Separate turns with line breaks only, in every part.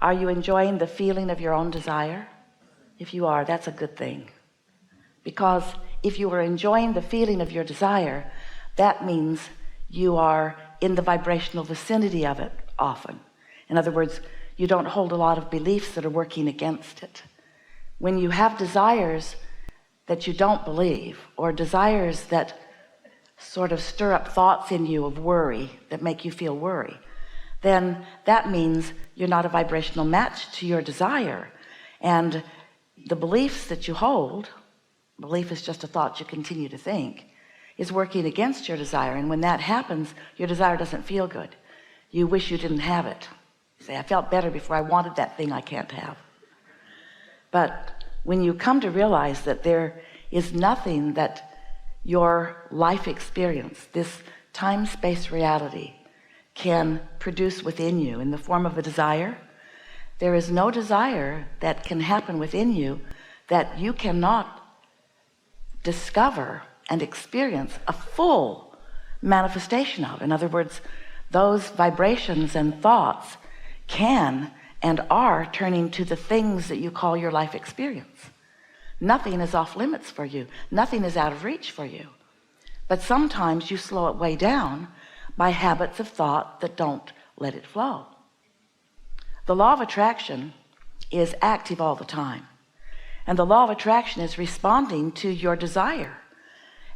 Are you enjoying the feeling of your own desire? If you are, that's a good thing, because if you are enjoying the feeling of your desire, that means you are in the vibrational vicinity of it often. In other words, you don't hold a lot of beliefs that are working against it. When you have desires that you don't believe, or desires that sort of stir up thoughts in you of worry, that make you feel worry, then that means you're not a vibrational match to your desire. And the beliefs that you hold, belief is just a thought you continue to think, is working against your desire. And when that happens, your desire doesn't feel good. You wish you didn't have it. You say, I felt better before I wanted that thing I can't have. But when you come to realize that there is nothing that your life experience, this time-space reality, can produce within you in the form of a desire, there is no desire that can happen within you that you cannot discover and experience a full manifestation of. In other words, those vibrations and thoughts can and are turning to the things that you call your life experience. Nothing is off limits for you. Nothing is out of reach for you. But sometimes you slow it way down by habits of thought that don't let it flow. The law of attraction is active all the time. And the law of attraction is responding to your desire.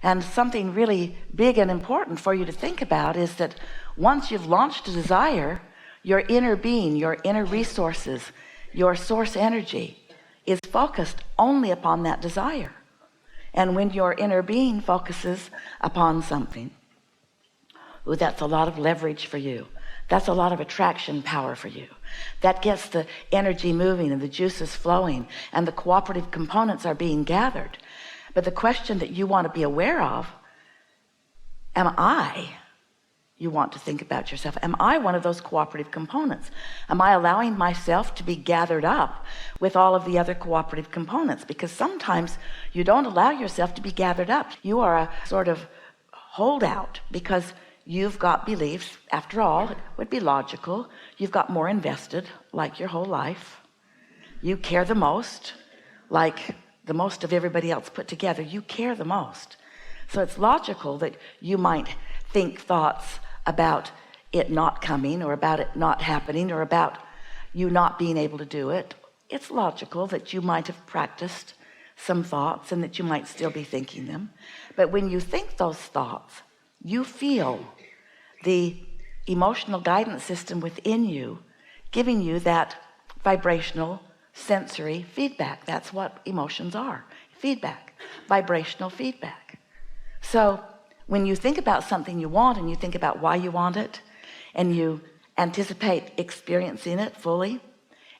And something really big and important for you to think about is that once you've launched a desire, your inner being, your inner resources, your source energy is focused only upon that desire. And when your inner being focuses upon something, ooh, that's a lot of leverage for you. That's a lot of attraction power for you. That gets the energy moving and the juices flowing and the cooperative components are being gathered. But the question that you want to be aware of, you want to think about yourself, am I one of those cooperative components? Am I allowing myself to be gathered up with all of the other cooperative components? Because sometimes you don't allow yourself to be gathered up. You are a sort of holdout because you've got beliefs. After all, it would be logical. You've got more invested, like your whole life. You care the most, like the most of everybody else put together. You care the most. So it's logical that you might think thoughts about it not coming, or about it not happening, or about you not being able to do it. It's logical that you might have practiced some thoughts and that you might still be thinking them. But when you think those thoughts, you feel the emotional guidance system within you giving you that vibrational sensory feedback. That's what emotions are. Feedback, vibrational feedback. So when you think about something you want and you think about why you want it and you anticipate experiencing it fully,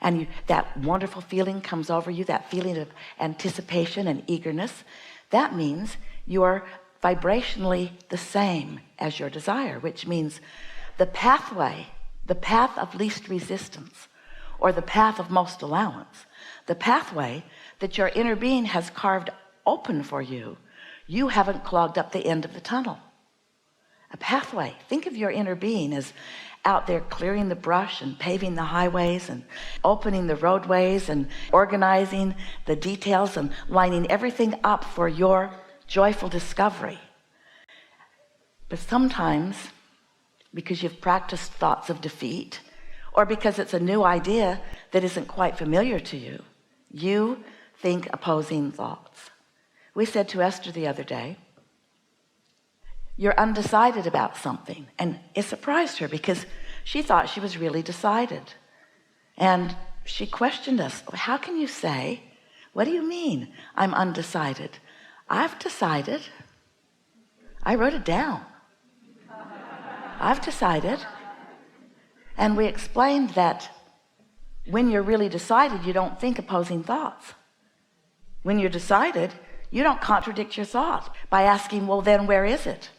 and that wonderful feeling comes over you, that feeling of anticipation and eagerness, that means you're vibrationally the same as your desire, which means the pathway, the path of least resistance, or the path of most allowance, the pathway that your inner being has carved open for you, you haven't clogged up the end of the tunnel. A pathway. Think of your inner being as out there clearing the brush and paving the highways and opening the roadways and organizing the details and lining everything up for your joyful discovery. But sometimes, because you've practiced thoughts of defeat, or because it's a new idea that isn't quite familiar to you, you think opposing thoughts. We said to Esther the other day, you're undecided about something. And it surprised her because she thought she was really decided. And she questioned us, how can you say, what do you mean I'm undecided? I've decided. I wrote it down. I've decided. And we explained that when you're really decided, you don't think opposing thoughts. When you're decided, you don't contradict your thought by asking, well, then where is it?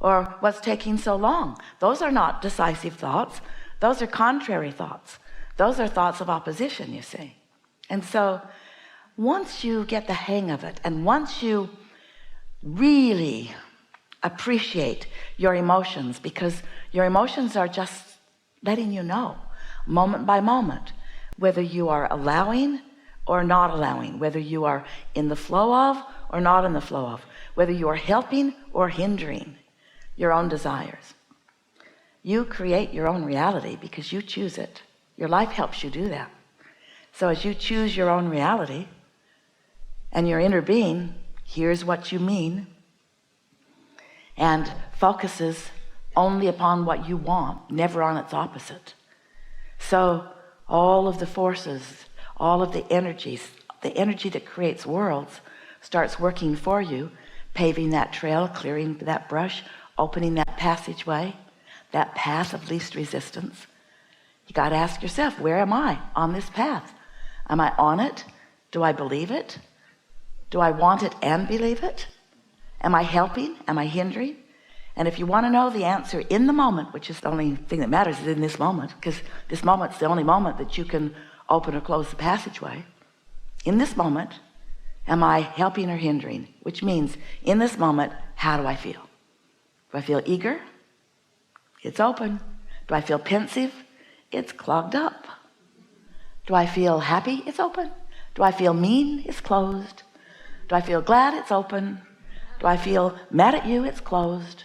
Or what's taking so long? Those are not decisive thoughts. Those are contrary thoughts. Those are thoughts of opposition, you see. And so once you get the hang of it, and once you really appreciate your emotions, because your emotions are just letting you know moment by moment whether you are allowing or not allowing, whether you are in the flow of or not in the flow of, whether you are helping or hindering your own desires. You create your own reality because you choose it. Your life helps you do that. So as you choose your own reality, and your inner being hears what you mean and focuses only upon what you want, never on its opposite. So all of the forces, all of the energies, the energy that creates worlds starts working for you, paving that trail, clearing that brush, opening that passageway, that path of least resistance. You got to ask yourself, where am I on this path? Am I on it? Do I believe it? Do I want it and believe it? Am I helping? Am I hindering? And if you want to know the answer in the moment, which is the only thing that matters is in this moment, because this moment's the only moment that you can open or close the passageway. In this moment, am I helping or hindering? Which means in this moment, how do I feel? Do I feel eager? It's open. Do I feel pensive? It's clogged up. Do I feel happy? It's open. Do I feel mean? It's closed. Do I feel glad? It's open. Do I feel mad at you? It's closed.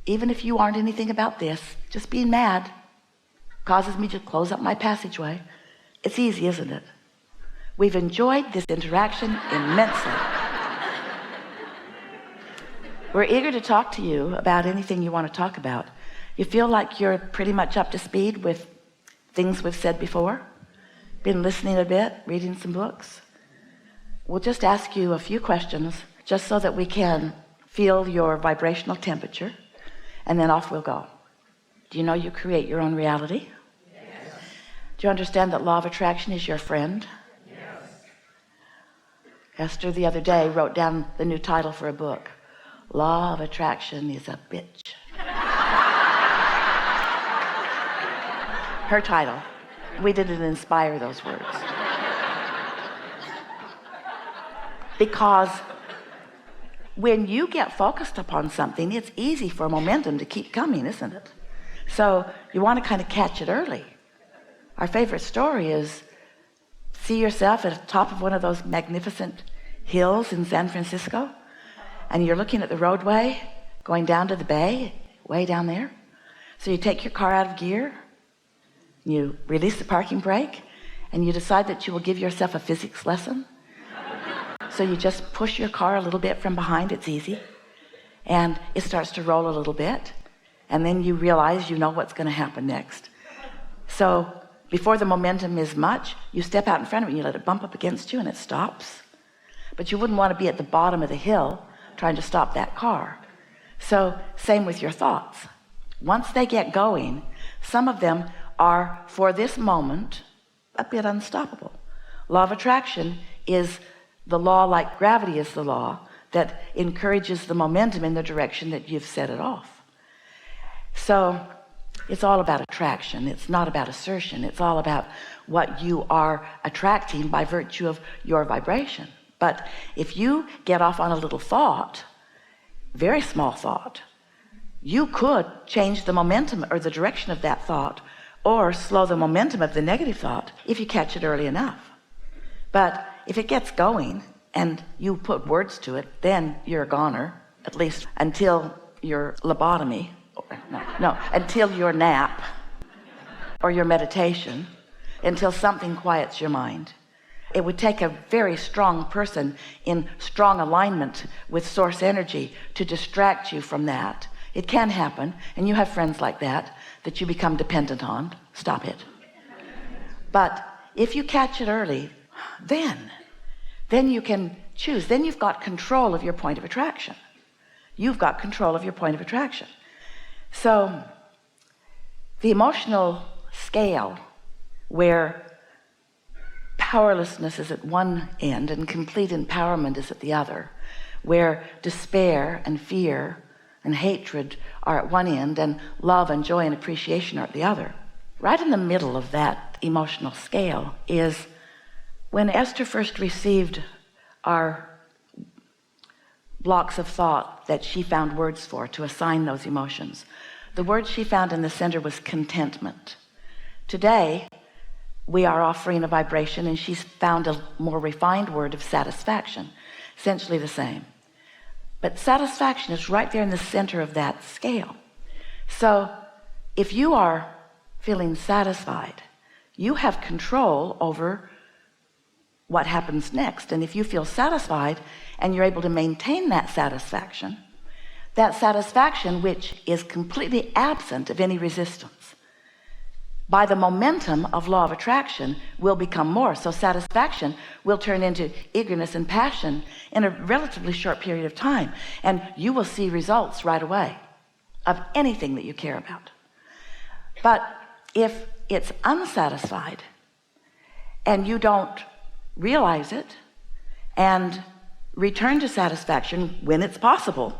Even if you aren't anything about this, just being mad causes me to close up my passageway. It's easy, isn't it? We've enjoyed this interaction immensely. We're eager to talk to you about anything you want to talk about. You feel like you're pretty much up to speed with things we've said before? Been listening a bit, reading some books? We'll just ask you a few questions just so that we can feel your vibrational temperature, and then off we'll go. Do you know you create your own reality? Yes. Do you understand that law of attraction is your friend? Yes. Esther the other day wrote down the new title for a book. Law of Attraction is a bitch. Her title. We didn't inspire those words. Because when you get focused upon something, it's easy for momentum to keep coming, isn't it? So you want to kind of catch it early. Our favorite story is, see yourself at the top of one of those magnificent hills in San Francisco, and you're looking at the roadway going down to the bay, way down there. So you take your car out of gear, you release the parking brake, and you decide that you will give yourself a physics lesson. So you just push your car a little bit from behind, it's easy, and it starts to roll a little bit, and then you realize you know what's going to happen next. So before the momentum is much, you step out in front of it and you let it bump up against you and it stops. But you wouldn't want to be at the bottom of the hill trying to stop that car. So same with your thoughts. Once they get going, some of them are, for this moment, a bit unstoppable. Law of attraction is the law, like gravity is the law, that encourages the momentum in the direction that you've set it off. So it's all about attraction. It's not about assertion. It's all about what you are attracting by virtue of your vibration. But if you get off on a little thought, very small thought, you could change the momentum or the direction of that thought, or slow the momentum of the negative thought if you catch it early enough. But if it gets going and you put words to it, then you're a goner, at least until your lobotomy, until your nap or your meditation, until something quiets your mind. It would take a very strong person in strong alignment with source energy to distract you from that. It can happen, and you have friends like that you become dependent on. Stop it. But if you catch it early, then you can choose. Then you've got control of your point of attraction. You've got control of your point of attraction. So the emotional scale, where powerlessness is at one end and complete empowerment is at the other, where despair and fear and hatred are at one end and love and joy and appreciation are at the other. Right in the middle of that emotional scale is when Esther first received our blocks of thought that she found words for to assign those emotions. The word she found in the center was contentment. Today, we are offering a vibration, and she's found a more refined word of satisfaction, essentially the same. But satisfaction is right there in the center of that scale. So if you are feeling satisfied, you have control over what happens next. And if you feel satisfied and you're able to maintain that satisfaction which is completely absent of any resistance, by the momentum of law of attraction, will become more. So satisfaction will turn into eagerness and passion in a relatively short period of time, and you will see results right away of anything that you care about. But if it's unsatisfied and you don't realize it and return to satisfaction when it's possible,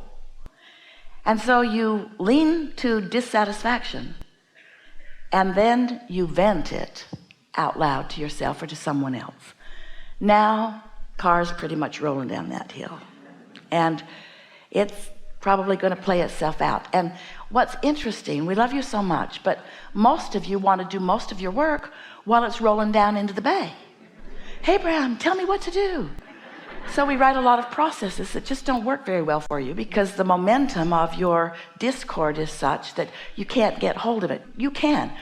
and so you lean to dissatisfaction, and then you vent it out loud to yourself or to someone else. Now, car's pretty much rolling down that hill, and it's probably going to play itself out. And what's interesting, we love you so much, but most of you want to do most of your work while it's rolling down into the bay. Hey, Abraham, tell me what to do. So we write a lot of processes that just don't work very well for you, because the momentum of your discord is such that you can't get hold of it. You can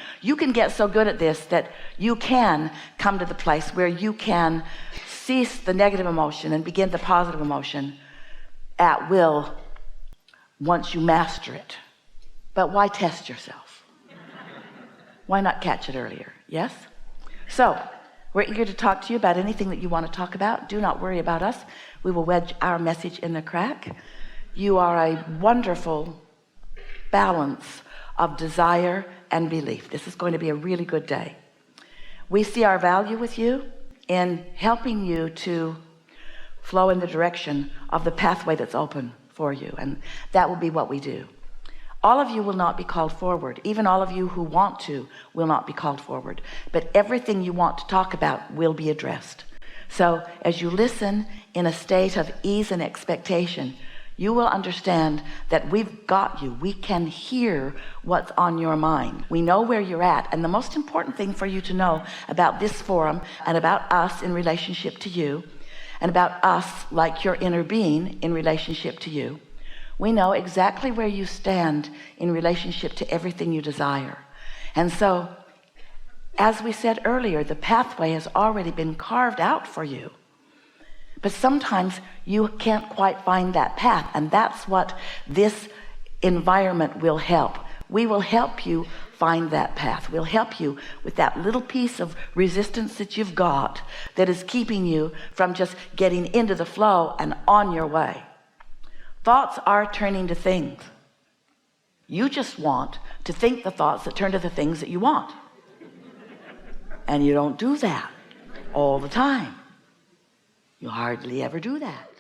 get so good at this that you can come to the place where you can cease the negative emotion and begin the positive emotion at will once you master it. But why test yourself? Why not catch it earlier? Yes? So we're eager to talk to you about anything that you want to talk about. Do not worry about us. We will wedge our message in the crack. You are a wonderful balance of desire and belief. This is going to be a really good day. We see our value with you in helping you to flow in the direction of the pathway that's open for you, and that will be what we do. All of you will not be called forward. Even all of you who want to will not be called forward. But everything you want to talk about will be addressed. So as you listen in a state of ease and expectation, you will understand that we've got you. We can hear what's on your mind. We know where you're at. And the most important thing for you to know about this forum and about us in relationship to you, and about us like your inner being in relationship to you, we know exactly where you stand in relationship to everything you desire. And so, as we said earlier, the pathway has already been carved out for you. But sometimes you can't quite find that path, and that's what this environment will help. We will help you find that path. We'll help you with that little piece of resistance that you've got that is keeping you from just getting into the flow and on your way. Thoughts are turning to things. You just want to think the thoughts that turn to the things that you want. And you don't do that all the time. You hardly ever do that.